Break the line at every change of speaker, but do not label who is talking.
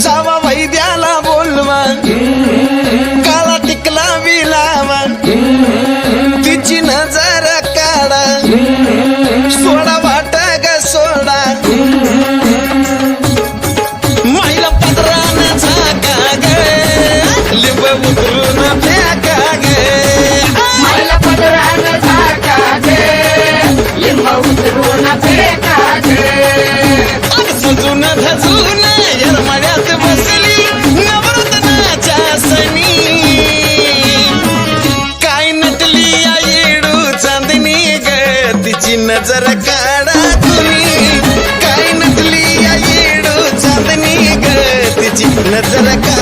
जावा वैद्याला बोलवा काळा टिकला विलावा तिची नजर काढा सोडा वाट ग सोडा माईला पदरान झाका ग लिंब उतरून फेका ग
माईला पदरान झाका ग लिंब उतरून फेका ग
सजून धजून येरमाळ्यात बसली नवरत्नाच्या सणी काय नटली या येडू चांदणी ग तिची नजर काढा तुम्ही काय नटली या येडू चांदणी ग तिची नजर काढा